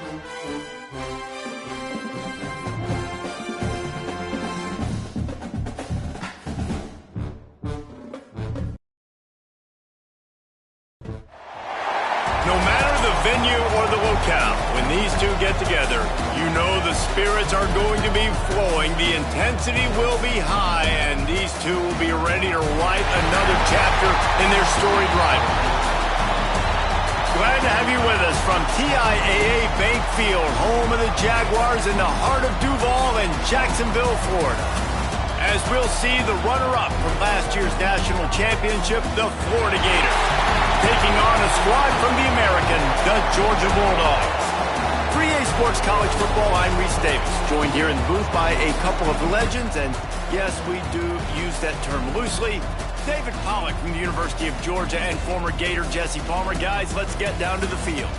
No matter the venue or the locale, when these two get together, you know the spirits are going to be flowing, the intensity will be high, and these two will be ready to write another chapter in their storied rivalry. Glad to have you with us from TIAA Bank Field, home of the Jaguars in the heart of Duval and Jacksonville, Florida. As we'll see the runner-up from last year's national championship, the Florida Gators, taking on a squad from the American, the Georgia Bulldogs. For EA Sports College Football, I'm Reese Davis, joined here in the booth by a couple of legends, and yes, we do use that term loosely. David Pollack from the University of Georgia and former Gator Jesse Palmer. Guys, let's get down to the field.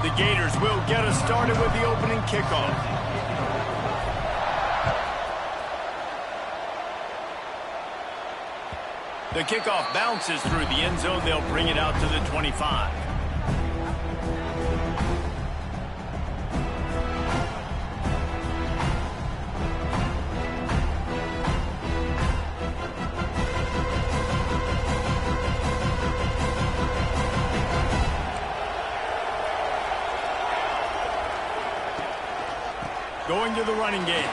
The Gators will get us started with the opening kickoff. The kickoff bounces through the end zone. They'll bring it out to the 25. Going to the running game.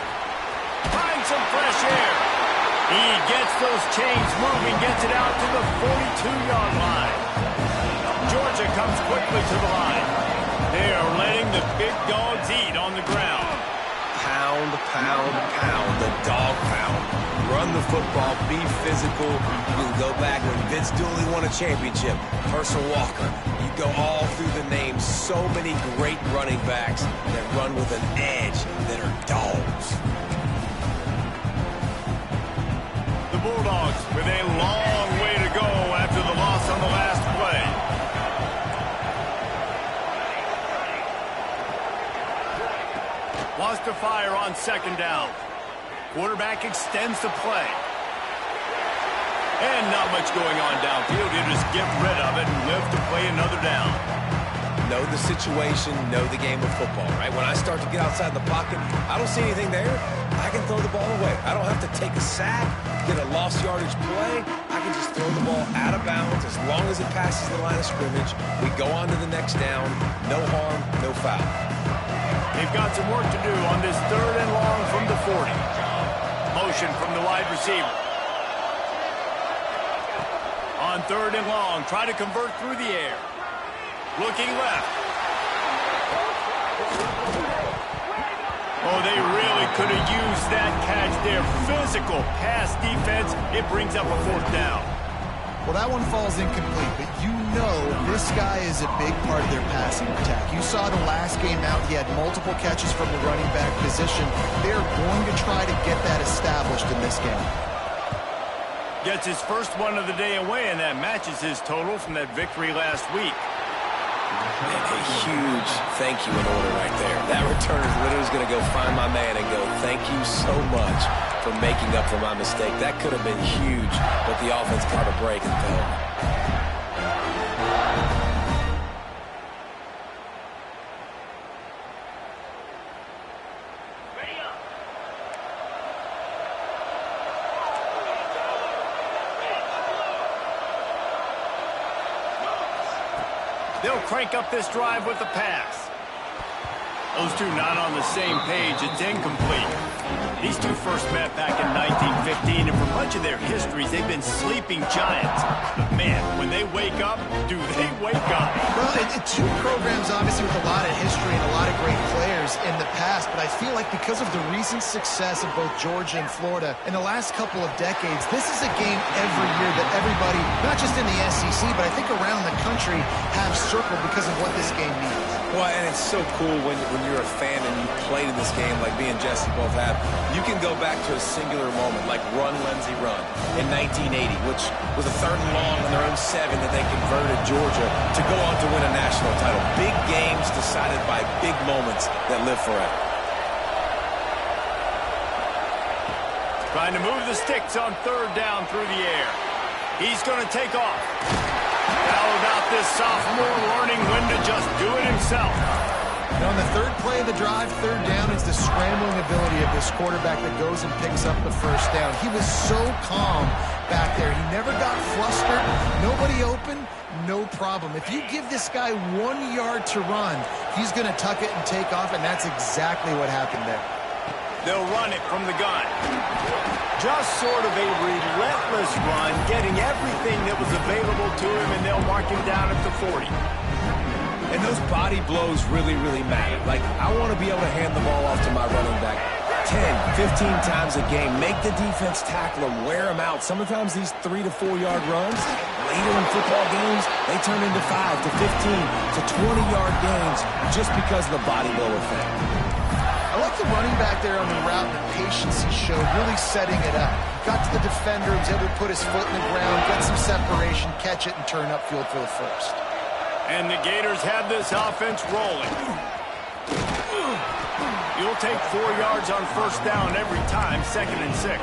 Finds some fresh air. He gets those chains moving, gets it out to the 42-yard line. Georgia comes quickly to the line. They are letting the big dogs eat on the ground. Pound, pound, pound, the dog pound. Run the football, be physical. You can go back when Vince Dooley won a championship. Herschel Walker. You go all through the names. So many great running backs that run with an edge that are dogs. The Bulldogs with a long way to go after the loss on the last play. Wants to fire on second down. Quarterback extends the play. And not much going on downfield. You just get rid of it and live to play another down. Know the situation, know the game of football, right? When I start to get outside the pocket, I don't see anything there. I can throw the ball away. I don't have to take a sack, get a lost yardage play. I can just throw the ball out of bounds as long as it passes the line of scrimmage. We go on to the next down. No harm, no foul. They've got some work to do on this third and long from the 40. Motion from the wide receiver. On third and long, try to convert through the air. Looking left. Oh, they really could have used that catch there. Physical pass defense. It brings up a fourth down. Well, that one falls incomplete, but you know this guy is a big part of their passing attack. You saw the last game out, he had multiple catches from the running back position. They're going to try to get that established in this game. Gets his first one of the day away, and that matches his total from that victory last week. And a huge thank you in order right there. That return is literally going to go find my man and go, thank you so much for making up for my mistake. That could have been huge, but the offense caught a break and fell. They'll crank up this drive with the pass. Those two not on the same page. It's incomplete. These two first met back in 1915, and for much of their histories, they've been sleeping giants. But man, when they wake up, do they wake up? Well, two programs, obviously, with a lot of history and a lot of great players in the past, but I feel like because of the recent success of both Georgia and Florida in the last couple of decades, this is a game every year that everybody, not just in the SEC, but I think around the country, have circled because of what this game means. Well, and it's so cool when you're a fan and you played in this game like me and Jesse both have. You can go back to a singular moment like Run, Lindsey, Run in 1980, which was a third and long on their own 7 that they converted Georgia to go on to win a national title. Big games decided by big moments that live forever. Trying to move the sticks on third down through the air. He's going to take off. How about this sophomore learning when to just do it himself? And on the third play of the drive, third down, is the scrambling ability of this quarterback that goes and picks up the first down. He was so calm back there. He never got flustered. Nobody open, no problem. If you give this guy 1 yard to run, he's going to tuck it and take off, and that's exactly what happened there. They'll run it from the gun. Just sort of a relentless run, getting everything that was available to him, and they'll mark him down at the 40. And those body blows really, really matter. Like, I want to be able to hand the ball off to my running back 10, 15 times a game. Make the defense tackle him, wear him out. Sometimes these 3 to 4 yard runs, later in football games, they turn into 5 to 15 to 20-yard gains just because of the body blow effect. I like the running back there on the route and the patience he showed, really setting it up. Got to the defender, was able to put his foot in the ground, get some separation, catch it, and turn upfield for the first. And the Gators have this offense rolling. You'll take 4 yards on first down every time, 2nd and 6.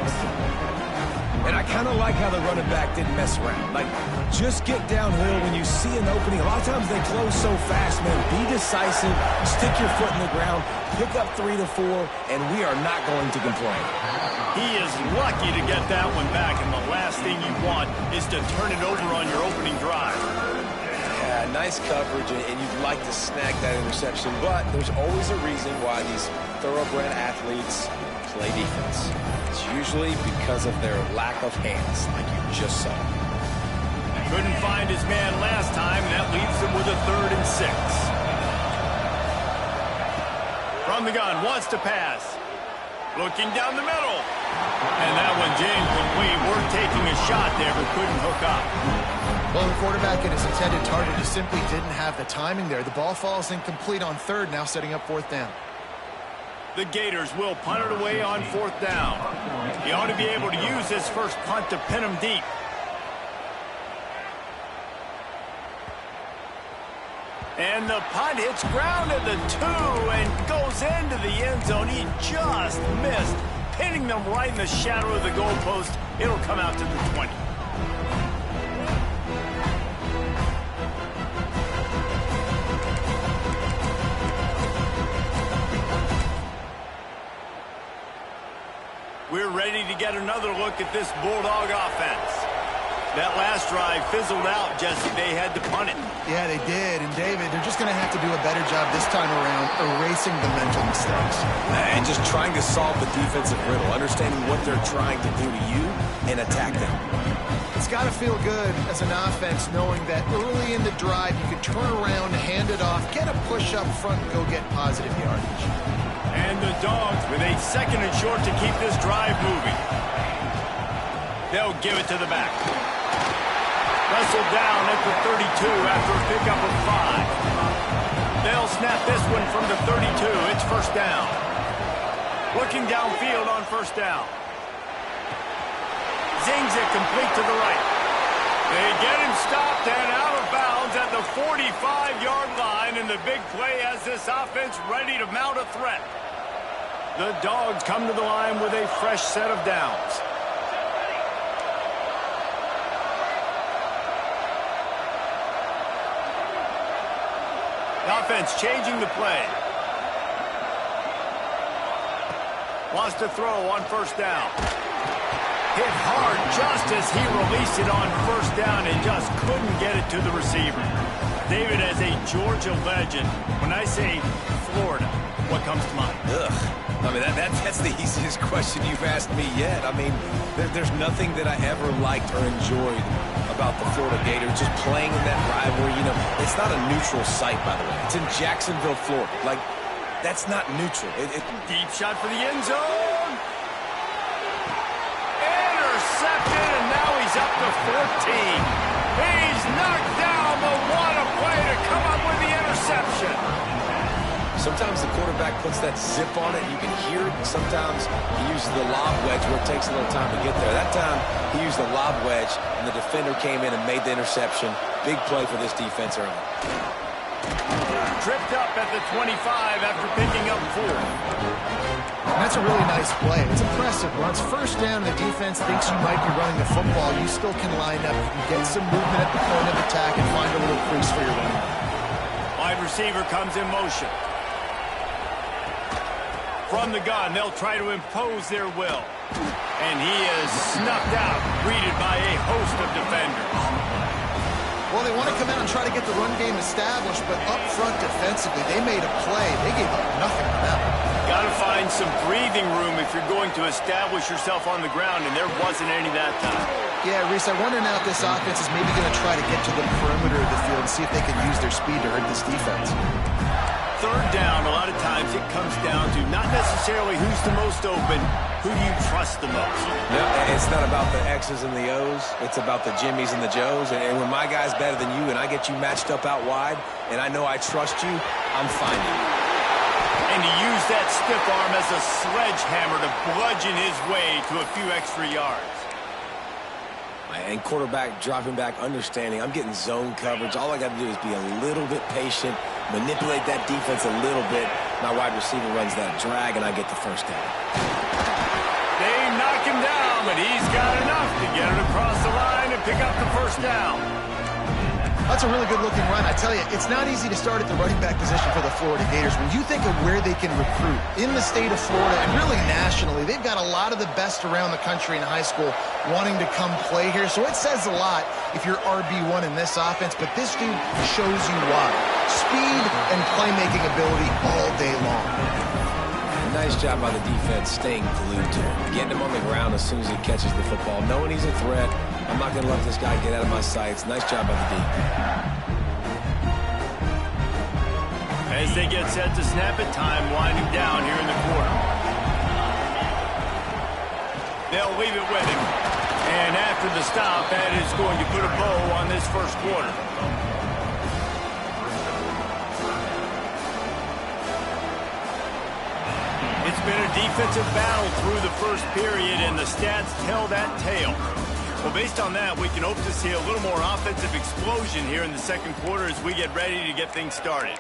And I kind of like how the running back didn't mess around. Like, just get downhill when you see an opening. A lot of times they close so fast, man. Be decisive, stick your foot in the ground, pick up 3 to 4, and we are not going to complain. He is lucky to get that one back, and the last thing you want is to turn it over on your opening drive. Yeah, nice coverage, and you'd like to snag that interception, but there's always a reason why these thoroughbred athletes play defense. It's usually because of their lack of hands, like you just saw. Couldn't find his man last time. That leaves him with a 3rd and 6. From the gun, wants to pass. Looking down the middle. And that one's incomplete. We're taking a shot there, but couldn't hook up. Well, the quarterback and his intended target just simply didn't have the timing there. The ball falls incomplete on third, now setting up 4th down. The Gators will punt it away on 4th down. He ought to be able to use this first punt to pin him deep. And the punt hits ground at the 2 and goes into the end zone. He just missed, pinning them right in the shadow of the goalpost. It'll come out to the 20. We're ready to get another look at this Bulldog offense. That last drive fizzled out, Jesse. They had to punt it. Yeah, they did. And, David, they're just going to have to do a better job this time around erasing the mental mistakes. And just trying to solve the defensive riddle, understanding what they're trying to do to you and attack them. It's got to feel good as an offense knowing that early in the drive you can turn around, hand it off, get a push up front, and go get positive yardage. And the Dogs with a 2nd and short to keep this drive moving. They'll give it to the back. Wrestled down at the 32 after a pickup of 5. They'll snap this one from the 32. It's first down. Looking downfield on first down. Zings it complete to the right. They get him stopped and out of bounds at the 45-yard line, and the big play has this offense ready to mount a threat. The Dogs come to the line with a fresh set of downs. The offense changing the play. Wants to throw on first down. Hit hard just as he released it on first down and just couldn't get it to the receiver. David, as a Georgia legend, when I say Florida, what comes to mind? Ugh. I mean, that's the easiest question you've asked me yet. I mean, there's nothing that I ever liked or enjoyed about the Florida Gators. Just playing in that rivalry, you know, it's not a neutral site, by the way. It's in Jacksonville, Florida. Like, that's not neutral. Deep shot for the end zone. Intercepted, and now he's up to 14. He's knocked down, but what a play to come up with the interception. Sometimes the quarterback puts that zip on it. You can hear it. Sometimes he uses the lob wedge where it takes a little time to get there. That time, he used the lob wedge, and the defender came in and made the interception. Big play for this defense early. Tripped up at the 25 after picking up 4. And that's a really nice play. It's impressive. Once first down and the defense thinks you might be running the football, you still can line up. You can get some movement at the point of attack and find a little crease for your running back. Wide receiver comes in motion. From the gun, they'll try to impose their will. And he is snuffed out, greeted by a host of defenders. Well, they want to come out and try to get the run game established, but up front defensively, they made a play. They gave up nothing on that one. Got to find some breathing room if you're going to establish yourself on the ground, and there wasn't any that time. Yeah, Reese, I wonder now if this offense is maybe going to try to get to the perimeter of the field and see if they can use their speed to hurt this defense. Third down, a lot of times it comes down to not necessarily who's the most open, who do you trust the most? No, it's not about the X's and the O's. It's about the Jimmys and the Joes. And when my guy's better than you and I get you matched up out wide and I know I trust you, I'm finding you. And to use that stiff arm as a sledgehammer to bludgeon his way to a few extra yards. And quarterback dropping back, understanding I'm getting zone coverage. All I got to do is be a little bit patient, manipulate that defense a little bit. My wide receiver runs that drag, and I get the first down. They knock him down, but he's got enough to get it across the line and pick up the first down. That's a really good-looking run. I tell you, it's not easy to start at the running back position for the Florida Gators. When you think of where they can recruit in the state of Florida and really nationally, they've got a lot of the best around the country in high school wanting to come play here. So it says a lot if you're RB1 in this offense, but this dude shows you why. Speed and playmaking ability all day long. Nice job by the defense staying glued to him, getting him on the ground as soon as he catches the football, knowing he's a threat. I'm not going to let this guy get out of my sights. Nice job by the D. As they get set to snap it, time winding down here in the quarter. They'll leave it with him. And after the stop, that is going to put a bow on this first quarter. It's been a defensive battle through the first period, and the stats tell that tale. Well, based on that, we can hope to see a little more offensive explosion here in the second quarter as we get ready to get things started.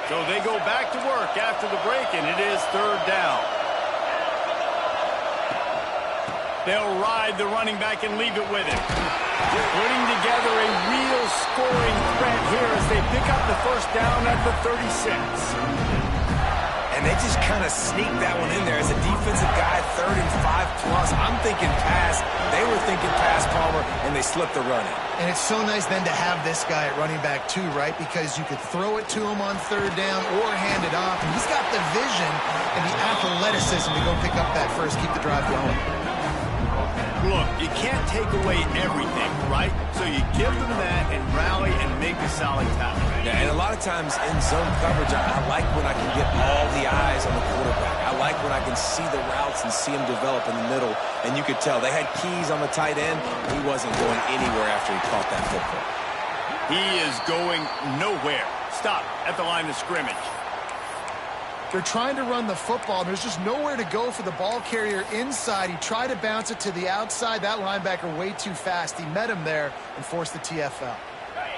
So they go back to work after the break, and it is third down. They'll ride the running back and leave it with him. Putting together a real scoring threat here as they pick up the first down at the 36. And they just kind of sneaked that one in there as a defensive guy, 3rd and 5+. I'm thinking pass. They were thinking pass, Palmer, and they slipped the run in. And it's so nice then to have this guy at running back too, right? Because you could throw it to him on third down or hand it off. And he's got the vision and the athleticism to go pick up that first, keep the drive going. Look, you can't take away everything, right? So you give them that and rally and make a solid tackle. Yeah, and a lot of times in zone coverage, I like when I can get all the eyes on the quarterback. I like when I can see the routes and see him develop in the middle. And you could tell they had keys on the tight end. He wasn't going anywhere after he caught that football. He is going nowhere. Stop at the line of scrimmage. They're trying to run the football, and there's just nowhere to go for the ball carrier inside. He tried to bounce it to the outside. That linebacker way too fast. He met him there and forced the TFL.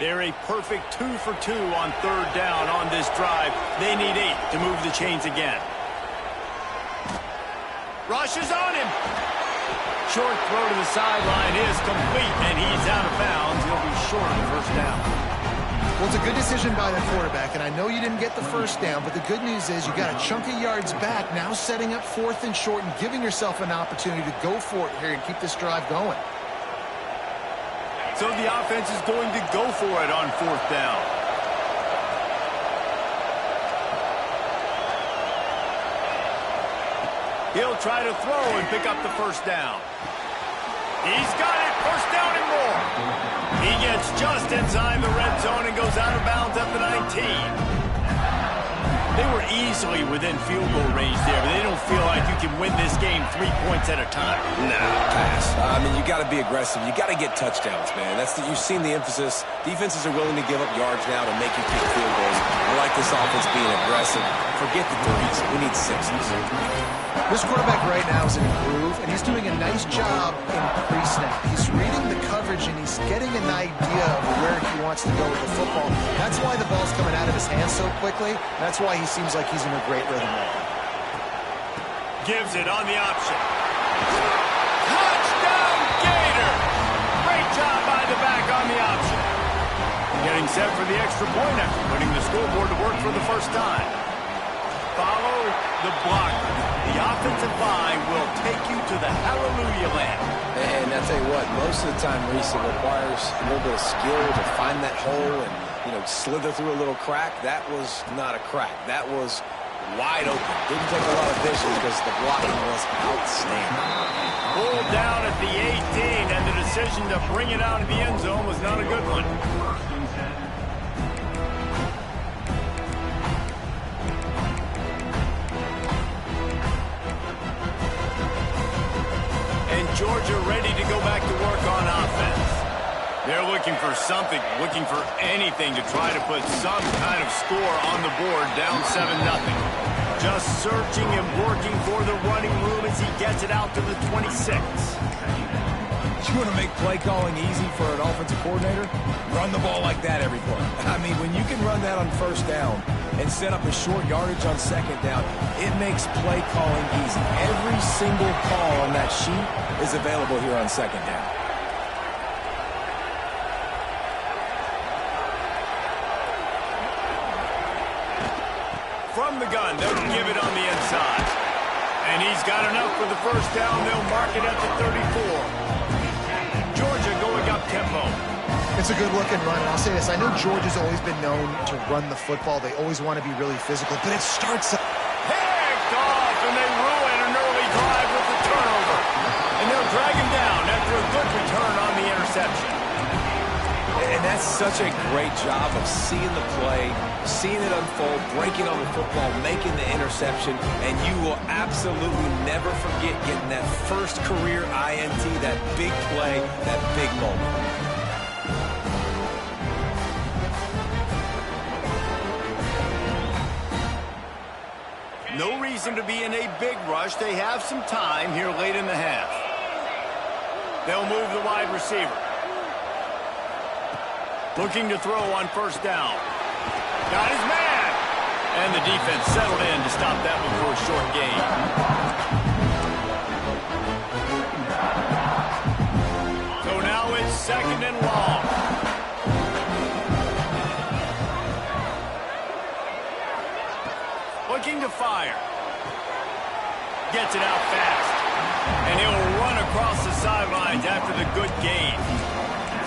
They're a perfect 2 for 2 on third down on this drive. They need 8 to move the chains again. Rush is on him. Short throw to the sideline is complete, and he's out of bounds. He'll be short of the first down. Well, it's a good decision by the quarterback, and I know you didn't get the first down, but the good news is you got a chunk of yards back, now setting up 4th and short and giving yourself an opportunity to go for it here and keep this drive going. So the offense is going to go for it on 4th down. He'll try to throw and pick up the first down. He's got it. First down and more. He gets just inside the red zone and goes out of bounds at the 19. They were easily within field goal range there, but they don't feel like you can win this game 3 points at a time. No, pass. I mean, you got to be aggressive. You got to get touchdowns, man. You've seen the emphasis. Defenses are willing to give up yards now to make you kick field goals. I like this offense being aggressive. Forget the threes. We need 6s. This quarterback right now is in a groove, and he's doing a nice job in pre-snap. He's reading the coverage, and he's getting an idea of where he wants to go with the football. That's why the ball's coming out of his hands so quickly. That's why he seems like he's in a great rhythm right now. Gives it on the option. Touchdown, Gator! Great job by the back on the option. Getting set for the extra point after putting the scoreboard to work for the first time. Follow the blocker. The offensive line will take you to the hallelujah land. And I tell you what, most of the time, Reese, it requires a little bit of skill to find that hole and, slither through a little crack. That was not a crack. That was wide open. Didn't take a lot of vision because the blocking was outstanding. Pulled down at the 18, and the decision to bring it out of the end zone was not a good one. And Georgia ready to go back to work on offense. They're looking for something, looking for anything to try to put some kind of score on the board, down 7-0. Just searching and working for the running room as he gets it out to the 26. You want to make play calling easy for an offensive coordinator? Run the ball like that every play. I mean, when you can run that on first down and set up a short yardage on second down, it makes play calling easy. Every single call on that sheet is available here on second down. From the gun, they'll give it on the inside. And he's got enough for the first down. They'll mark it at the 34. Georgia going up tempo. It's a good-looking run, and I'll say this. I know Georgia's always been known to run the football. They always want to be really physical, but it starts up. Picked off, and they ruin an early drive with the turnover. And they'll drag him down after a good return on the interception. And that's such a great job of seeing the play, seeing it unfold, breaking on the football, making the interception, and you will absolutely never forget getting that first career INT, that big play, that big moment. No reason to be in a big rush. They have some time here late in the half. They'll move the wide receiver. Looking to throw on first down. Got his man. And the defense settled in to stop that one for a short gain. So now it's second and long. Looking to fire. Gets it out fast. And he'll run across the sidelines after the good gain.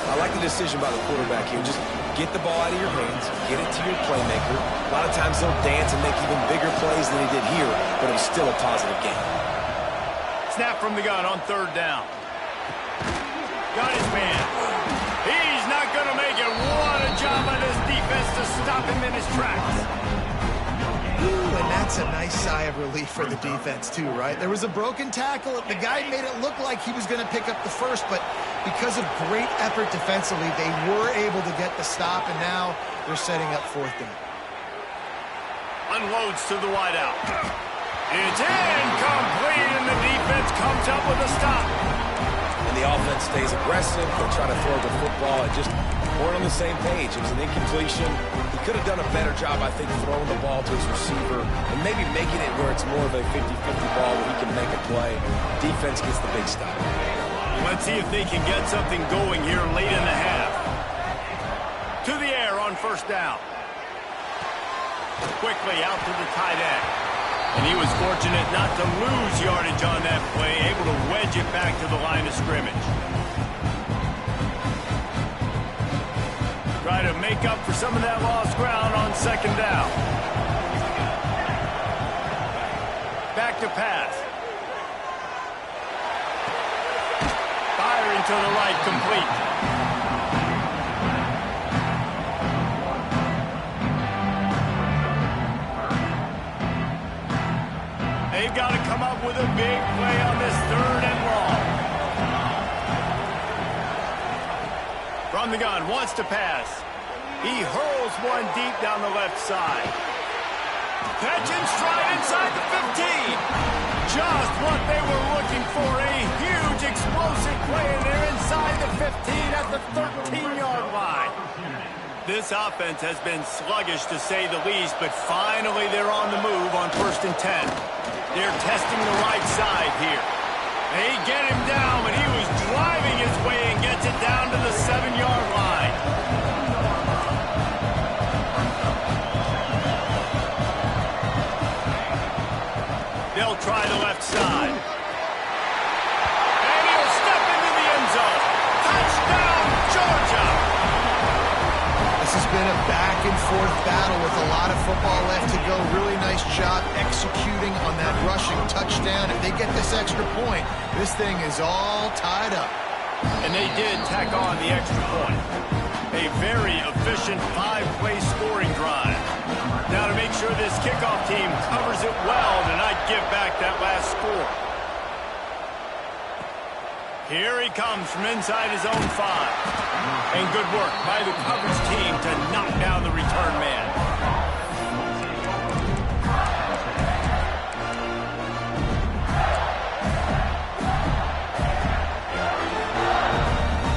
I like the decision by the quarterback here. Just get the ball out of your hands, get it to your playmaker. A lot of times he'll dance and make even bigger plays than he did here, but it was still a positive game. Snap from the gun on third down. Got his man. He's not going to make it. What a job by this defense to stop him in his tracks. Ooh, and that's a nice sigh of relief for the defense, too, right? There was a broken tackle. The guy made it look like he was going to pick up the first, but because of great effort defensively, they were able to get the stop, and now they're setting up fourth down. Unloads to the wideout. It's incomplete, and the defense comes up with a stop. And the offense stays aggressive. They try to throw the football. It just weren't on the same page. It was an incompletion. He could have done a better job, I think, throwing the ball to his receiver and maybe making it where it's more of a 50-50 ball where he can make a play. Defense gets the big stop. Let's see if they can get something going here late in the half. To the air on first down. Quickly out to the tight end. And he was fortunate not to lose yardage on that play, able to wedge it back to the line of scrimmage. Try to make up for some of that lost ground on second down. Back to pass. Firing to the right, complete. They've got to come up with a big play on this third and long. From the gun, wants to pass. He hurls one deep down the left side. Catch and stride inside the 15. just what they were looking for. A huge explosive play, and they're inside the 15 at the 13-yard line. This offense has been sluggish, to say the least, but finally they're on the move on 1st and 10. They're testing the right side here. They get him down, but he was driving his way and gets it down to the 7-yard line. They'll try the left side. And he'll step into the end zone. Touchdown, Georgia! This has been a back-and-forth battle with a lot of football left to go. Really nice job executing on that rushing touchdown. If they get this extra point, this thing is all tied up. And they did tack on the extra point. A very efficient 5-play scoring drive. Now to make sure this kickoff team covers it well to not give back that last score. Here he comes from inside his own 5. And good work by the coverage team to knock down the return man.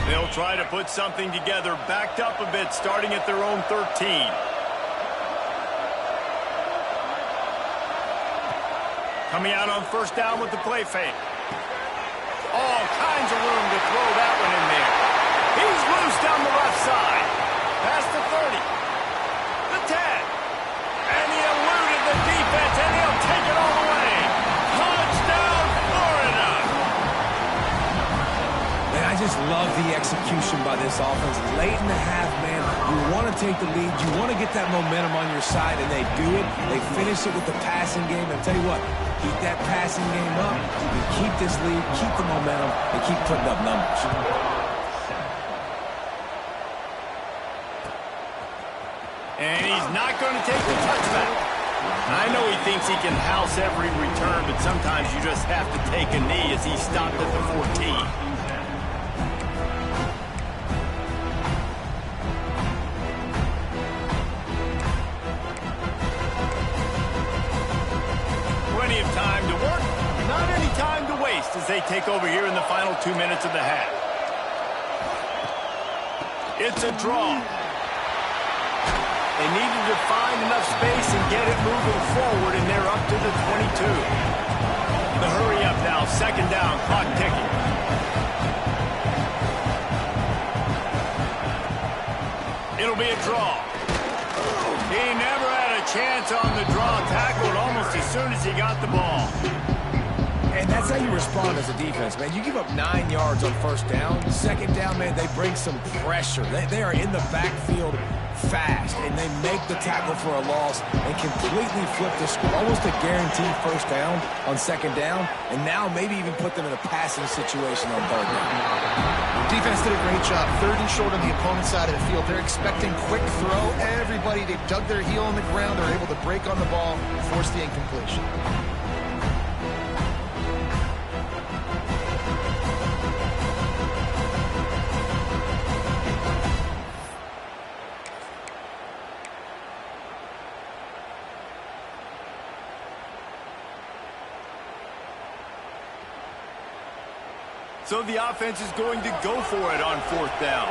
They'll try to put something together, backed up a bit, starting at their own 13. Coming out on 1st down with the play fake. All kinds of room to throw that one in there. He's loose down the left side. Past the 30. The 10. And he eluded the defense, and he'll take it all the way. Touchdown, Florida! Man, I just love the execution by this offense. Late in the half, man, you want to take the lead. You want to get that momentum on your side, and they do it. They finish it with the passing game. And I'll tell you what, keep that passing game up. You can keep this lead, keep the momentum, and keep putting up numbers. And he's not going to take the touchback. I know he thinks he can house every return, but sometimes you just have to take a knee as he stopped at the 14. Plenty of time to work, not any time to waste as they take over here in the final 2 minutes of the half. It's a draw. They needed to find enough space and get it moving forward, and they're up to the 22. The hurry up now, 2nd down, clock ticking. It'll be a draw. He never had a chance on the draw, tackled almost as soon as he got the ball. And that's how you respond as a defense, man. You give up 9 yards on 1st down. 2nd down, man, they bring some pressure. They are in the backfield fast, and they make the tackle for a loss and completely flip the score. Almost a guaranteed 1st down on 2nd down, and now maybe even put them in a passing situation on 3rd down. Defense did a great job. 3rd and short on the opponent's side of the field. They're expecting quick throw. Everybody, they've dug their heel on the ground. They're able to break on the ball, force the incompletion. So the offense is going to go for it on 4th down.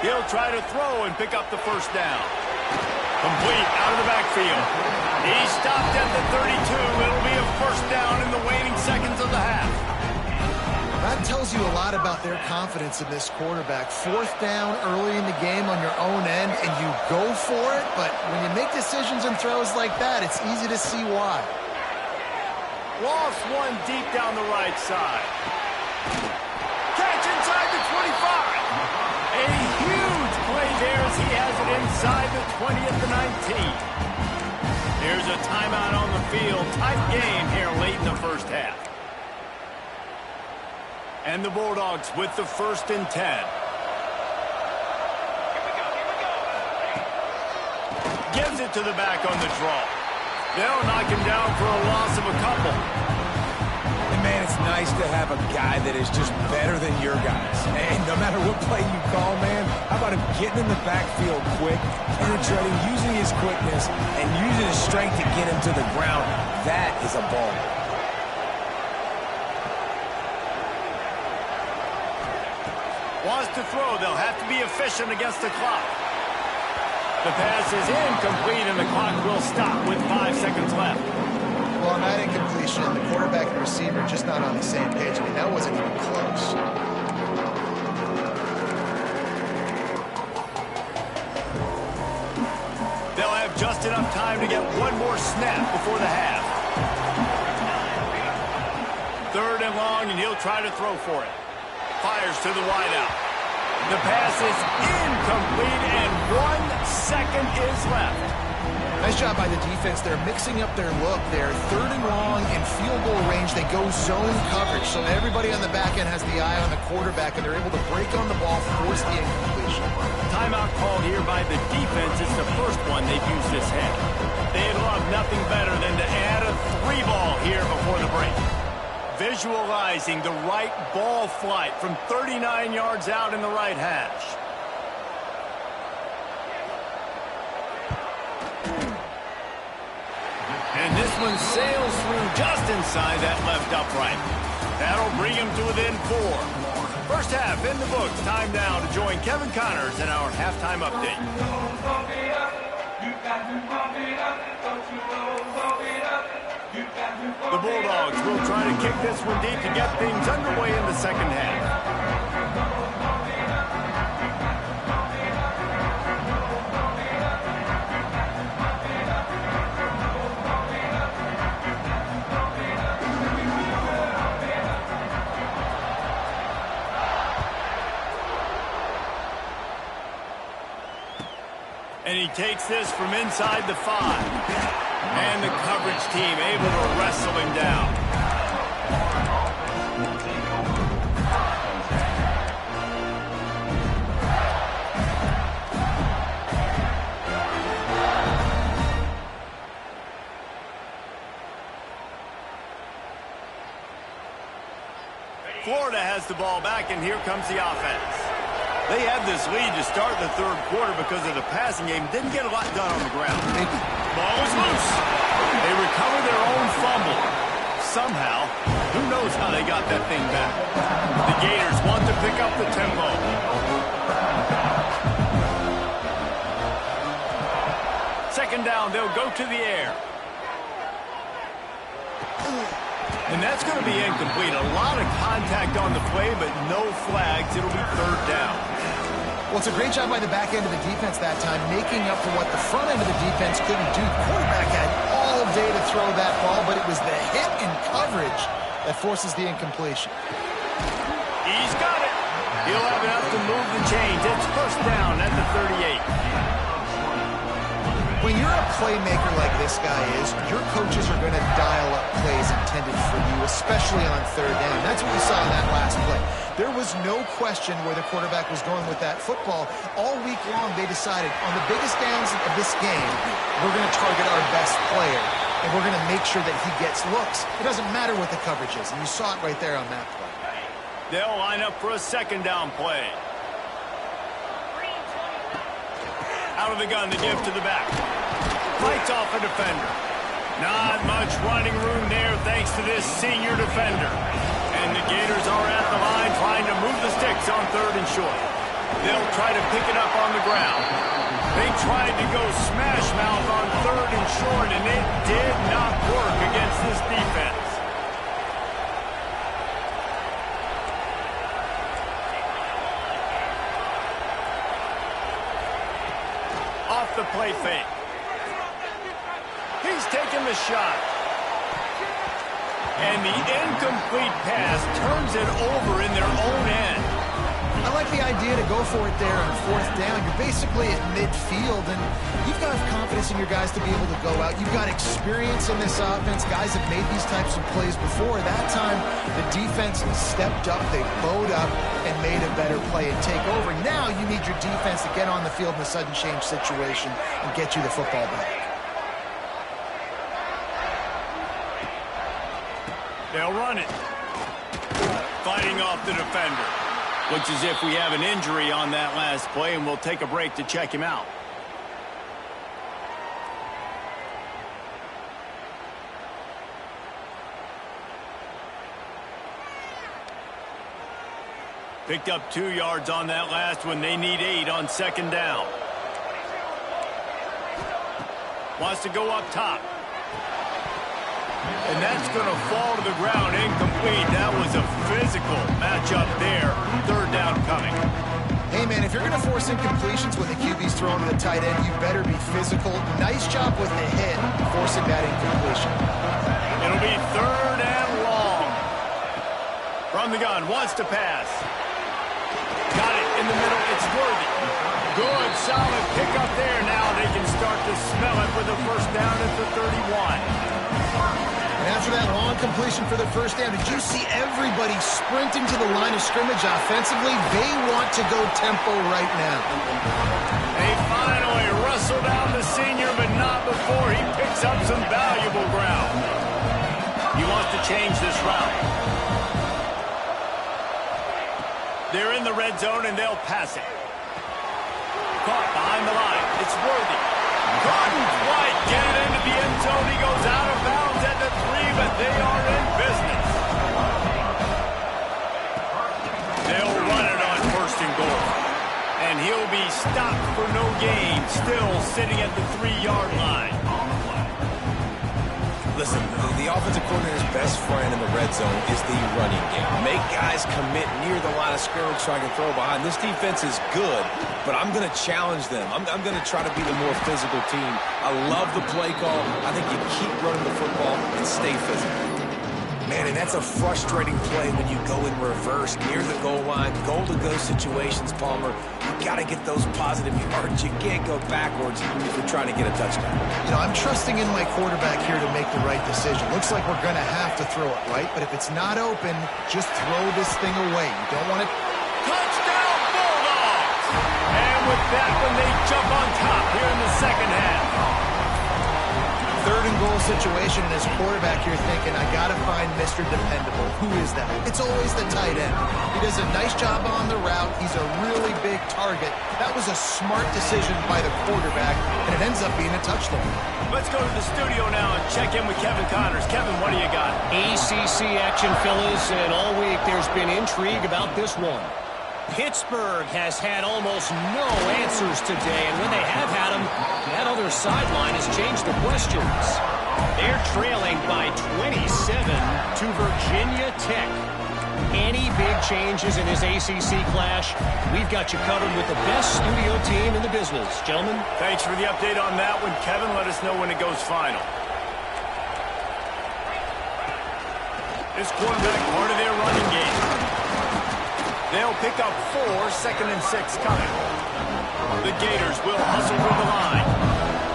He'll try to throw and pick up the 1st down. Complete out of the backfield. He stopped at the 32. It'll be a 1st down in the waning seconds of the half. That tells you a lot about their confidence in this quarterback. 4th down early in the game on your own end, and you go for it, but when you make decisions and throws like that, it's easy to see why. Lost one deep down the right side. Catch inside the 25. A huge play there as he has it inside the 20 at the 19. Here's a timeout on the field. Tight game here late in the 1st half. And the Bulldogs with the 1st and 10. Gives it to the back on the draw. They'll knock him down for a loss of a couple. And man, it's It's nice to have a guy that is just better than your guys. And no matter what play you call, man, how about him getting in the backfield quick, penetrating, using his quickness, and using his strength to get him to the ground. That is a ball. Wants to throw. They'll have to be efficient against the clock. The pass is incomplete, and the clock will stop with 5 seconds left. Well, on that incompletion, the quarterback and receiver are just not on the same page. I mean, that wasn't even close. They'll have just enough time to get one more snap before the half. 3rd and long, and he'll try to throw for it. Fires to the wideout. The pass is incomplete, and 1 second is left. Nice job by the defense. They're mixing up their look there. 3rd and long in field goal range. They go zone coverage, so everybody on the back end has the eye on the quarterback, and they're able to break on the ball, force the incompletion. Timeout called here by the defense. It's the first one they've used this half. They'd love nothing better than to add a 3-ball here before the break. Visualizing the right ball flight from 39 yards out in the right hash. And this one sails through just inside that left upright. That'll bring him to within 4. First half in the books. Time now to join Kevin Connors in our halftime update. The Bulldogs will try to kick this one deep to get things underway in the second half. And he takes this from inside the 5. And the coverage team able to wrestle him down. Florida has the ball back, and here comes the offense. They had this lead to start the 3rd quarter because of the passing game. Didn't get a lot done on the ground. Ball is loose. They recover their own fumble. Somehow, who knows how they got that thing back. The Gators want to pick up the tempo. Second down, they'll go to the air. And that's going to be incomplete. A lot of contact on the play, but no flags. It'll be 3rd down. Well, it's a great job by the back end of the defense that time, making up for what the front end of the defense couldn't do. The quarterback had all day to throw that ball, but it was the hit in coverage that forces the incompletion. He's got it. He'll have enough to move the chains. It's first down at the 38. When you're a playmaker like this guy is, your coaches are going to dial up plays intended for you, especially on 3rd down. That's what we saw in that last play. There was no question where the quarterback was going with that football. All week long, they decided, on the biggest downs of this game, we're going to target our best player, and we're going to make sure that he gets looks. It doesn't matter what the coverage is, and you saw it right there on that play. They'll line up for a 2nd down play. Out of the gun, the give to the back. Fights off a defender. Not much running room there thanks to this senior defender. And the Gators are at the line trying to move the sticks on 3rd and short. They'll try to pick it up on the ground. They tried to go smash mouth on 3rd and short, and it did not work against this defense. Off the play fake. He's taking the shot. And the incomplete pass turns it over in their own end. I like the idea to go for it there on 4th down. You're basically at midfield, and you've got confidence in your guys to be able to go out. You've got experience in this offense. Guys have made these types of plays before. That time, the defense stepped up, they bowed up, and made a better play and take over. Now you need your defense to get on the field in a sudden change situation and get you the football back. They'll run it. fighting off the defender. Looks as if we have an injury on that last play, and we'll take a break to check him out. Picked up 2 yards on that last one. They need 8 on second down. Wants to go up top. And that's going to fall to the ground incomplete. That was a physical matchup there. Third down coming. Hey, man, if you're going to force incompletions when the QB's throwing to the tight end, you better be physical. Nice job with the hit, forcing that incompletion. It'll be third and long. From the gun, wants to pass. Got it in the middle. It's Worthy. Good, solid pickup there. Now they can start to smell it with a first down at the 31. And after that long completion for the first down, did you see everybody sprinting to the line of scrimmage offensively? They want to go tempo right now. They finally wrestle down the senior, but not before he picks up some valuable ground. He wants to change this route. They're in the red zone, and they'll pass it. Caught behind the line. It's Worthy. Gordon White get it into the end zone. He goes out of bounds at the 3, but they are in business. They'll run it on first and goal. And he'll be stopped for no gain, still sitting at the 3-yard line. Listen, the offensive coordinator's best friend in the red zone is the running game. Make guys commit near the line of scrimmage so I can throw behind. This defense is good, but I'm going to challenge them. I'm going to try to be the more physical team. I love the play call. I think you keep running the football and stay physical. Man, and that's a frustrating play when you go in reverse near the goal line, goal-to-go situations, Palmer. You got to get those positive yards. You can't go backwards if you're trying to get a touchdown. You know, I'm trusting in my quarterback here to make the right decision. Looks like we're going to have to throw it, right? But if it's not open, just throw this thing away. You don't want it. Touchdown, Bulldogs! And with that one, they jump on top here in the second half. Third and goal situation, and as quarterback you're thinking, I got to find Mr. Dependable. Who is that? It's always the tight end. He does a nice job on the route. He's a really big target. That was a smart decision by the quarterback, and it ends up being a touchdown. Let's go to the studio now and check in with Kevin Connors. Kevin, what do you got? ACC action, fellas, and all week there's been intrigue about this one. Pittsburgh has had almost no answers today, and when they have had them, that other sideline has changed the questions. They're trailing by 27 to Virginia Tech. Any big changes in this ACC clash, we've got you covered with the best studio team in the business. Gentlemen. Thanks for the update on that one, Kevin. Let us know when it goes final. This quarterback part of their running game. They'll pick up 4, second and 6 coming. The Gators will hustle through the line.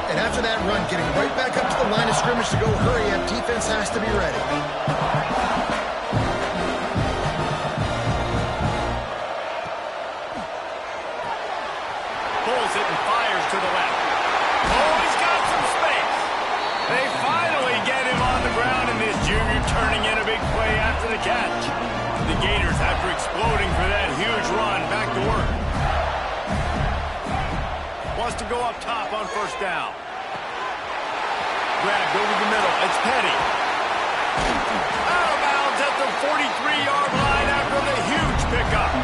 And after that run, getting right back up to the line of scrimmage to go hurry up, defense has to be ready. Pulls it and fires to the left. Oh, he's got some space. They finally get him on the ground, and this junior turning in a big play after the catch. The Gators, after exploding for that huge run, back to work. Wants to go up top on first down. Grabbed over the middle. It's Petty. Out of bounds at the 43-yard line after the huge pickup.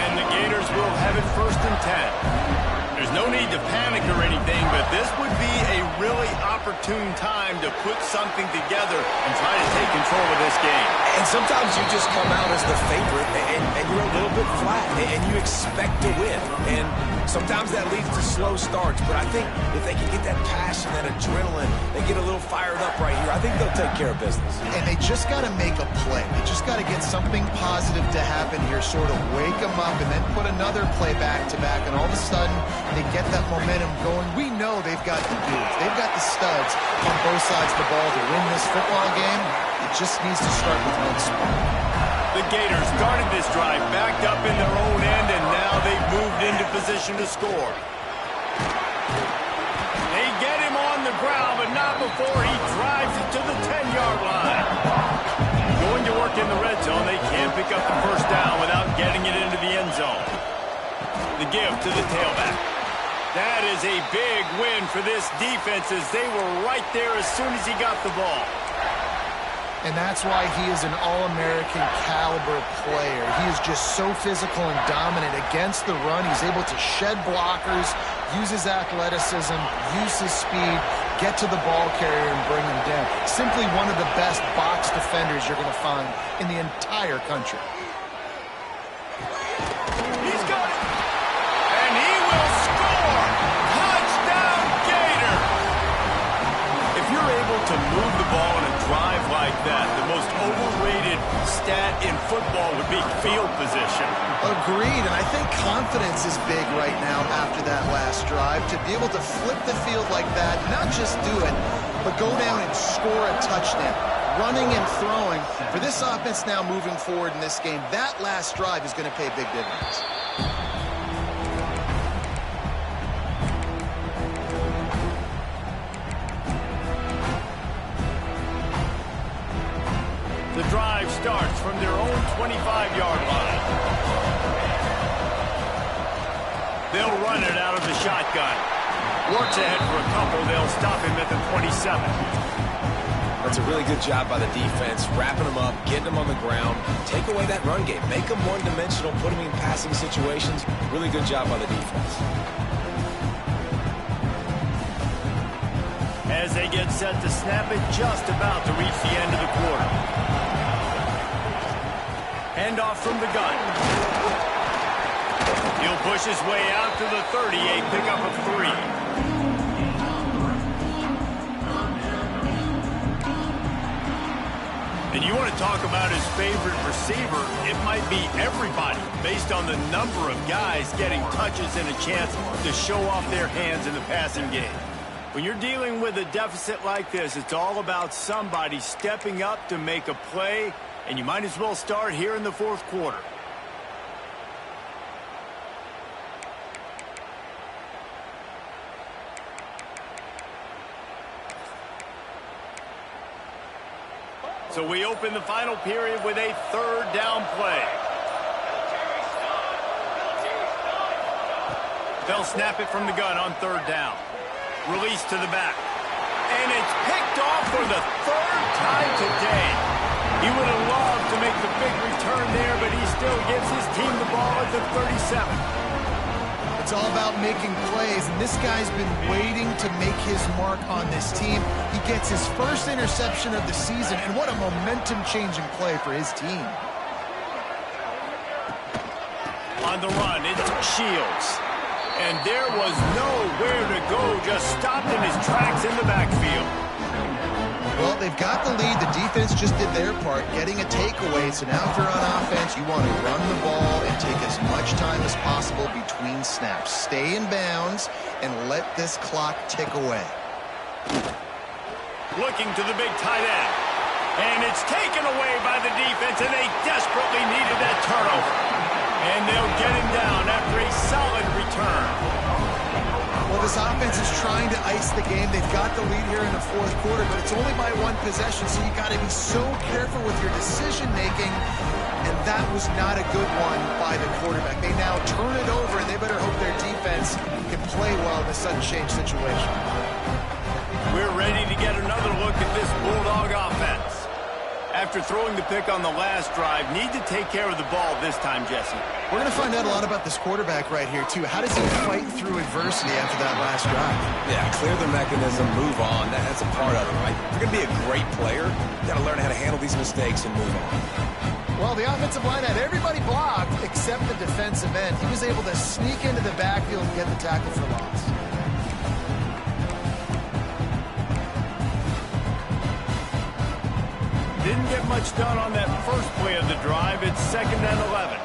And the Gators will have it first and 10. There's no need to panic or anything, but this would be a really opportune time to put something together and try to take control of this game. And sometimes you just come out as the favorite, and you're a little bit flat, and you expect to win. And sometimes that leads to slow starts, but I think if they can get that passion, that adrenaline, they get a little fired up right here, I think they'll take care of business. And they just got to make a play. They just got to get something positive to happen here, sort of wake them up, and then put another play back-to-back, and all of a sudden, they get that momentum going. We know they've got the dudes. They've got the studs on both sides of the ball to win this football game. It just needs to start with one spot. The Gators started this drive backed up in their own end, and now they've moved into position to score. They get him on the ground, but not before he drives it to the 10-yard line. Going to work in the red zone. They can't pick up the first down without getting it into the end zone. The give to the tailback. That is a big win for this defense as they were right there as soon as he got the ball. And that's why he is an All-American caliber player. He is just so physical and dominant against the run. He's able to shed blockers, use his athleticism, use his speed, get to the ball carrier and bring him down. Simply one of the best box defenders you're going to find in the entire country. He's got it. And he will score. Touchdown, Gator. If you're able to move the ball in a drive like that, the most overrated stat in football would be field position. Agreed, and I think confidence is big right now after that last drive. To be able to flip the field like that, not just do it, but go down and score a touchdown. Running and throwing. For this offense now moving forward in this game, that last drive is going to pay big dividends. The drive starts from their own 25-yard line. They'll run it out of the shotgun. Works ahead for a couple. They'll stop him at the 27. That's a really good job by the defense, wrapping them up, getting them on the ground, take away that run game, make them one-dimensional, put them in passing situations. Really good job by the defense. As they get set to snap it, just about to reach the end of the quarter. Handoff from the gun. He'll push his way out to the 38, pickup of 3. And you want to talk about his favorite receiver, it might be everybody based on the number of guys getting touches and a chance to show off their hands in the passing game. When you're dealing with a deficit like this, it's all about somebody stepping up to make a play, and you might as well start here in the fourth quarter. So we open the final period with a third down play. They'll snap it from the gun on third down. Release to the back. And it's picked off for the third time today. He would have loved to make the big return there, but he still gives his team the ball at the 37. It's all about making plays, and this guy's been waiting to make his mark on this team. He gets his first interception of the season, and what a momentum-changing play for his team. On the run, it's Shields. And there was nowhere to go, just stopped in his tracks in the backfield. Well, they've got the lead. The defense just did their part, getting a takeaway. So now if you're on offense, you want to run the ball and take as much time as possible between snaps. Stay in bounds and let this clock tick away. Looking to the big tight end. And it's taken away by the defense, and they desperately needed that turnover. And they'll get him down after a solid return. Well, this offense is trying to ice the game. They've got the lead here in the fourth quarter, but it's only by one possession, so you got to be so careful with your decision-making, and that was not a good one by the quarterback. They now turn it over, and they better hope their defense can play well in a sudden change situation. We're ready to get another look at this Bulldog offense. After throwing the pick on the last drive, need to take care of the ball this time, Jesse. We're going to find out a lot about this quarterback right here, too. How does he fight through adversity after that last drive? Yeah, clear the mechanism, move on. That's a part of it, right? If you're going to be a great player, you got to learn how to handle these mistakes and move on. Well, the offensive line had everybody blocked except the defensive end. He was able to sneak into the backfield and get the tackle for loss. Didn't get much done on that first play of the drive. It's 2nd and 11.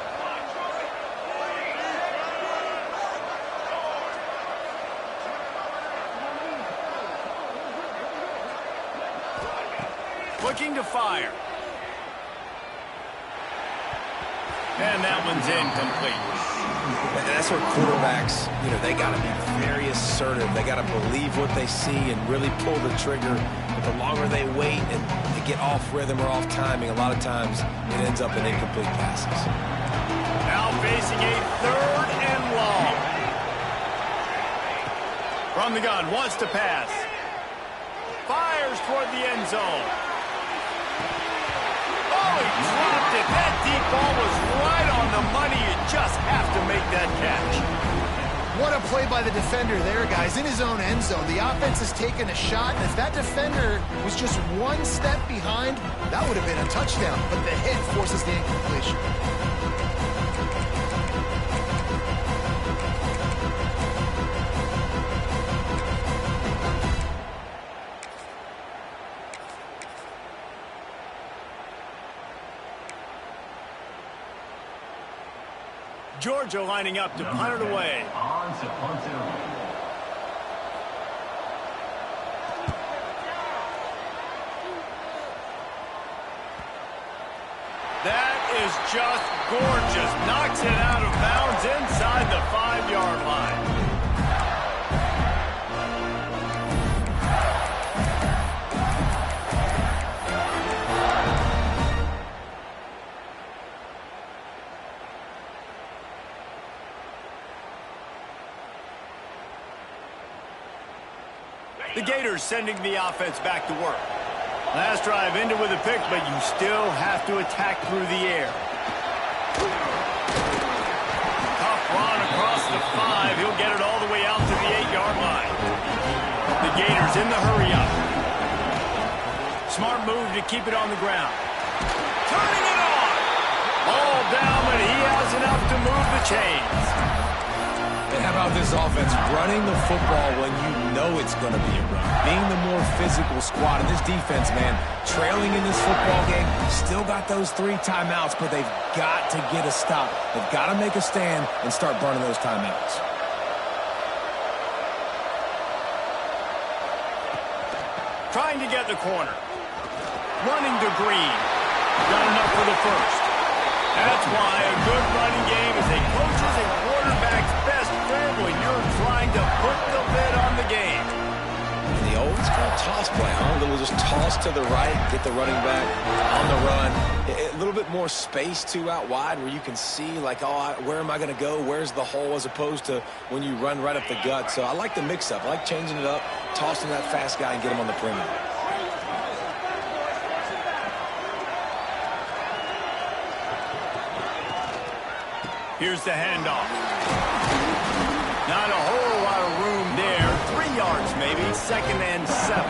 Looking to fire. And that one's incomplete. And that's where quarterbacks, they got to be very assertive. They got to believe what they see and really pull the trigger. But the longer they wait and they get off rhythm or off timing, a lot of times it ends up in incomplete passes. Now facing a 3rd and long. From the gun, wants to pass. Fires toward the end zone. Oh, he dropped it. That deep ball was right on the money. You just have to make that catch. What a play by the defender there, guys. In his own end zone, the offense has taken a shot, and if that defender was just one step behind, that would have been a touchdown. But the hit forces the incompletion. Georgia lining up to punt it away. That is just gorgeous. Knocks it out of bounds inside the 5-yard line. The Gators sending the offense back to work. Last drive ended with a pick, but you still have to attack through the air. Tough run across the 5. He'll get it all the way out to the 8-yard line. The Gators in the hurry up. Smart move to keep it on the ground. Turning it on. All down, but he has enough to move the chains. And how about this offense running the football when you know it's going to be a run? Being the more physical squad. And this defense, man, trailing in this football game, still got those 3 timeouts, but they've got to get a stop. They've got to make a stand and start burning those timeouts. Trying to get the corner. Running to Green. Got enough for the first. That's why a good running game is a coach's and quarterback's best friend when you're trying to put the lid on the game. And the old school toss play, huh? A little just toss to the right, get the running back on the run. A little bit more space, too, out wide where you can see, like, oh, where am I going to go? Where's the hole? As opposed to when you run right up the gut. So I like the mix-up. I like changing it up, tossing that fast guy and get him on the perimeter. Here's the handoff. Not a whole lot of room there. 3 yards maybe. 2nd and 7.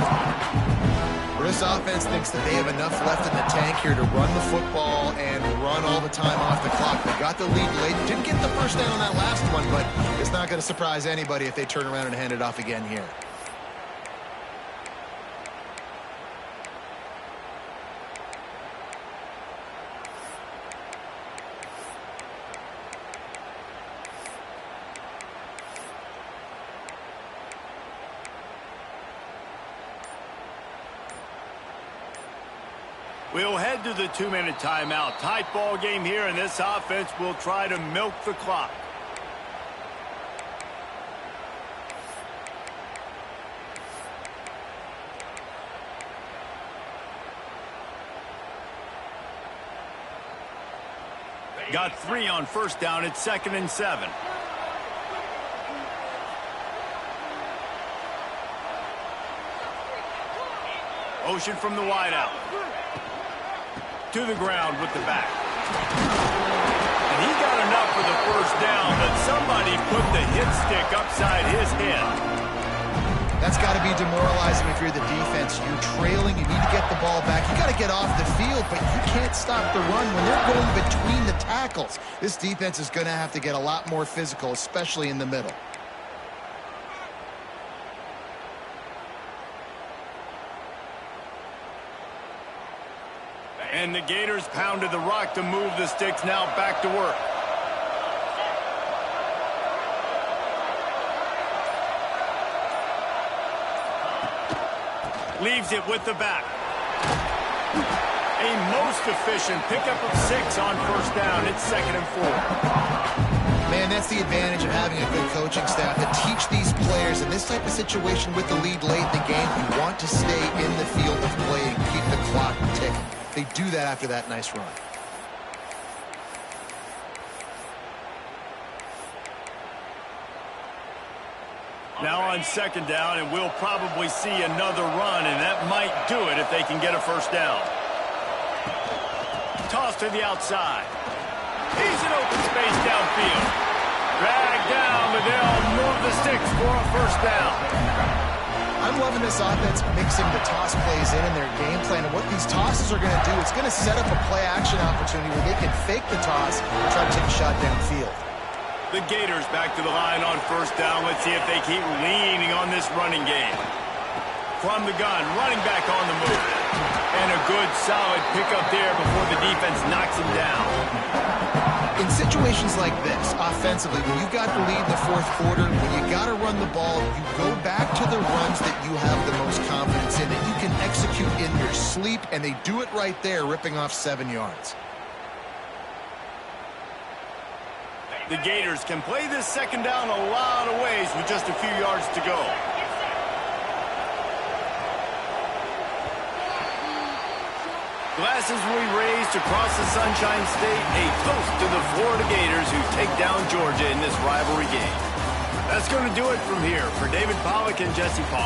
This offense thinks that they have enough left in the tank here to run the football and run all the time off the clock. They got the lead late. Didn't get the first down on that last one, but it's not going to surprise anybody if they turn around and hand it off again here. We'll head to the 2-minute timeout. Tight ball game here, and this offense will try to milk the clock. Got 3 on first down. It's 2nd and 7. Ocean from the wideout. To the ground with the back. And he got enough for the first down, but somebody put the hit stick upside his head. That's got to be demoralizing if you're the defense. You're trailing, you need to get the ball back. You got to get off the field, but you can't stop the run when they're going between the tackles. This defense is going to have to get a lot more physical, especially in the middle. And the Gators pounded the rock to move the sticks. Now back to work. Leaves it with the back. A most efficient pickup of 6 on first down. It's 2nd and 4. Man, And that's the advantage of having a good coaching staff to teach these players in this type of situation with the lead late in the game. You want to stay in the field of play and keep the clock ticking. They do that after that nice run. Now on second down, and we'll probably see another run, and that might do it if they can get a first down. Toss to the outside. He's in open space downfield. Dragged down, but they'll move the sticks for a first down. I'm loving this offense mixing the toss plays in their game plan. And what these tosses are going to do, it's going to set up a play-action opportunity where they can fake the toss and try to take a shot downfield. The Gators back to the line on first down. Let's see if they keep leaning on this running game. From the gun, running back on the move. And a good, solid pickup there before the defense knocks him down. In situations like this, offensively, when you got the lead in the fourth quarter, when you got to run the ball, you go back to the runs that you have the most confidence in, that you can execute in your sleep, and they do it right there, ripping off 7 yards. The Gators can play this second down a lot of ways with just a few yards to go. Glasses will be raised across the Sunshine State, a toast to the Florida Gators who take down Georgia in this rivalry game. That's going to do it from here. For David Pollack and Jesse Paul.